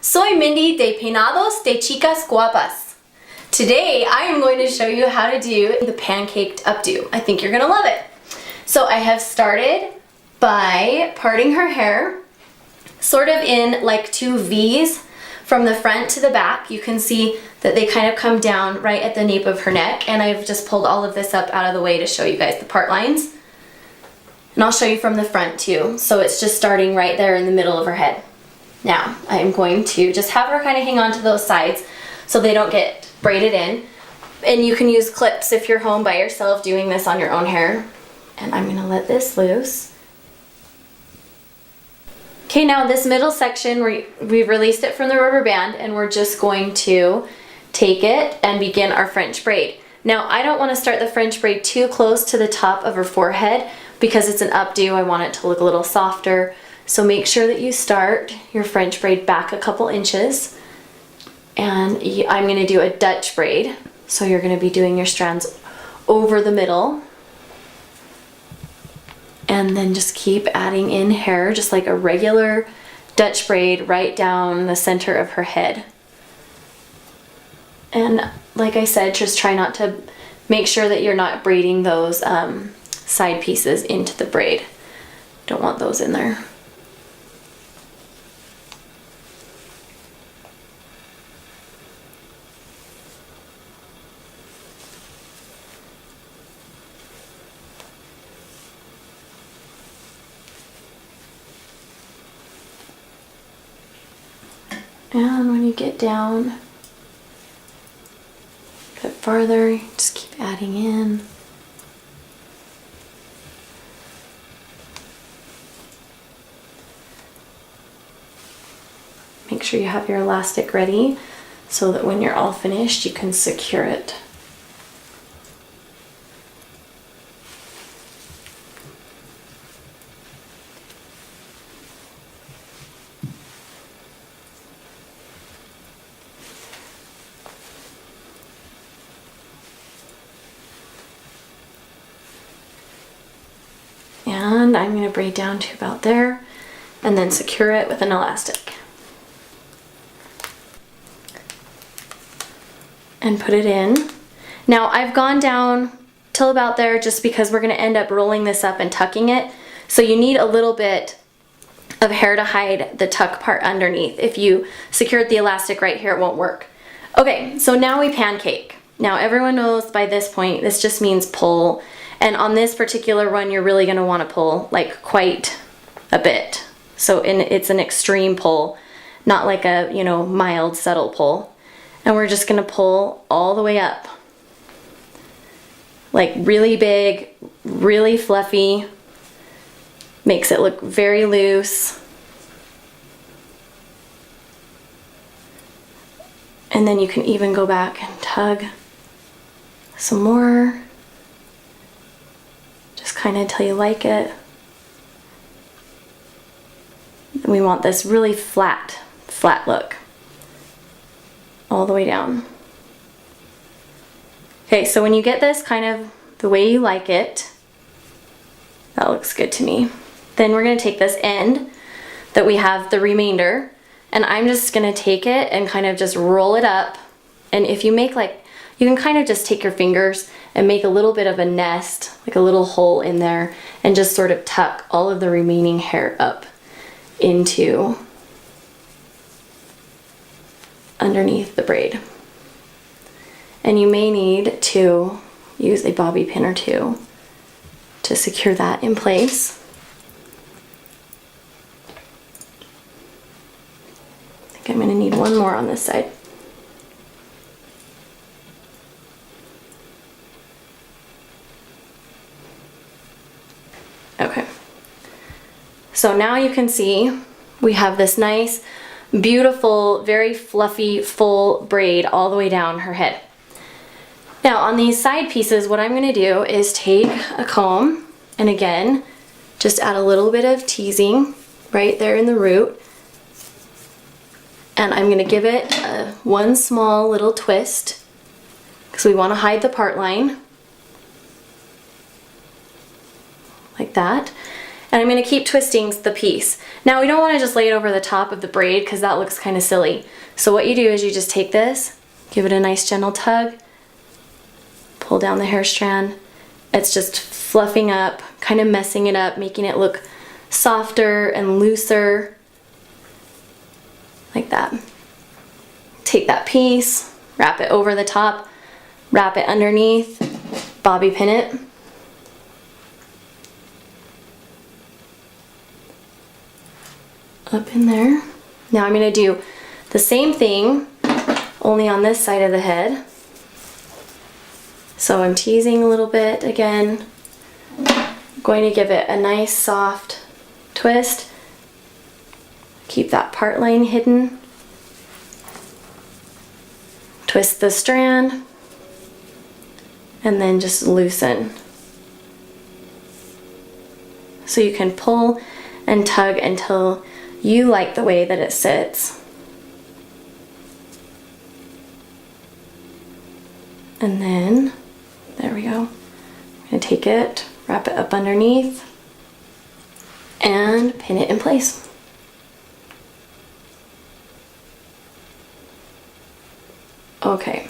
soy Mindy de Peinados de Chicas Guapas. Today I am going to show you how to do the pancaked updo. I think you're gonna love it. So I have started by parting her hair sort of in like two V's from the front to the back. You can see that they kind of come down right at the nape of her neck, and I've just pulled all of this up out of the way to show you guys the part lines. And I'll show you from the front too. So it's just starting right there in the middle of her head. Now, I am going to just have her kind of hang on to those sides so they don't get braided in. And you can use clips if you're home by yourself doing this on your own hair. And I'm gonna let this loose. Okay, now this middle section, we've released it from the rubber band, and we're just going to take it and begin our French braid. Now, I don't want to start the French braid too close to the top of her forehead because it's an updo. I want it to look a little softer. So make sure that you start your French braid back a couple inches. And I'm going to do a Dutch braid. So you're going to be doing your strands over the middle. And then just keep adding in hair, just like a regular Dutch braid right down the center of her head. And like I said, just try not to, make sure that you're not braiding those side pieces into the braid. Don't want those in there. And when you get down a bit farther, just keep adding in. Make sure you have your elastic ready so that when you're all finished, you can secure it. And I'm going to braid down to about there and then secure it with an elastic. And put it in. Now I've gone down till about there just because we're going to end up rolling this up and tucking it. So you need a little bit of hair to hide the tuck part underneath. If you secured the elastic right here, it won't work. Okay, so now we pancake. Now everyone knows by this point, this just means pull. And on this particular one, you're really gonna wanna pull like quite a bit. So it's an extreme pull, not like a, mild, subtle pull. And we're just gonna pull all the way up. Like really big, really fluffy. Makes it look very loose. And then you can even go back and tug some more. Kind of until you like it. We want this really flat look all the way down. Okay, so when you get this kind of the way you like it, that looks good to me. Then we're going to take this end that we have the remainder, and I'm just going to take it and kind of just roll it up. And if you make you can kind of just take your fingers and make a little bit of a nest, like a little hole in there, and just sort of tuck all of the remaining hair up into underneath the braid. And you may need to use a bobby pin or two to secure that in place. I think I'm going to need one more on this side. Okay, so now you can see we have this nice, beautiful, very fluffy, full braid all the way down her head. Now on these side pieces, what I'm going to do is take a comb and again, just add a little bit of teasing right there in the root. And I'm going to give it one small little twist because we want to hide the part line. Like that. And I'm going to keep twisting the piece. Now we don't want to just lay it over the top of the braid because that looks kind of silly. So what you do is you just take this, give it a nice gentle tug, pull down the hair strand. It's just fluffing up, kind of messing it up, making it look softer and looser, like that. Take that piece, wrap it over the top, wrap it underneath, bobby pin it. Up in there. Now I'm going to do the same thing, only on this side of the head. So I'm teasing a little bit again. I'm going to give it a nice soft twist. Keep that part line hidden. Twist the strand. And then just loosen. So you can pull and tug until you like the way that it sits. And then, there we go. I'm gonna take it, wrap it up underneath, and pin it in place. Okay.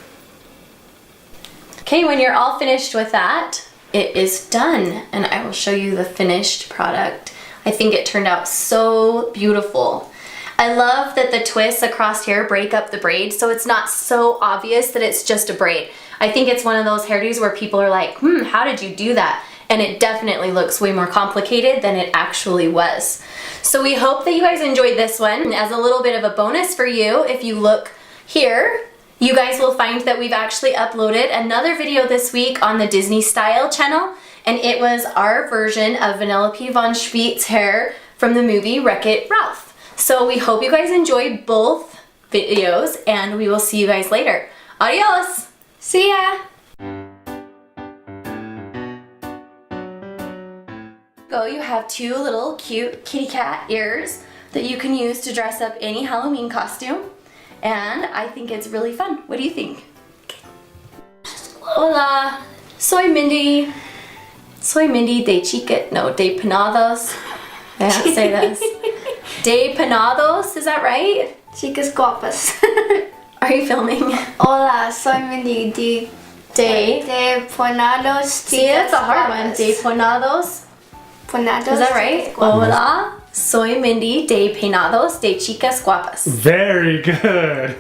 Okay, when you're all finished with that, it is done, and I will show you the finished product. I think it turned out so beautiful. I love that the twists across here break up the braid, so it's not so obvious that it's just a braid. I think it's one of those hairdos where people are like, how did you do that? And it definitely looks way more complicated than it actually was. So we hope that you guys enjoyed this one. As a little bit of a bonus for you, if you look here, you guys will find that we've actually uploaded another video this week on the Disney Style channel, and it was our version of Vanellope von Schweet's hair from the movie Wreck-It Ralph. So we hope you guys enjoyed both videos, and we will see you guys later. Adios! See ya! Go, you have two little cute kitty cat ears that you can use to dress up any Halloween costume. And I think it's really fun. What do you think? Hola! Soy Mindy de Penados. I have to say this. De Penados, is that right? Chicas guapas. Are you filming? Hola, soy Mindy de Penados. See, that's a hard one. De Penados. Penados. Is that right? Hola, soy Mindy de Penados de Chicas Guapas. Very good.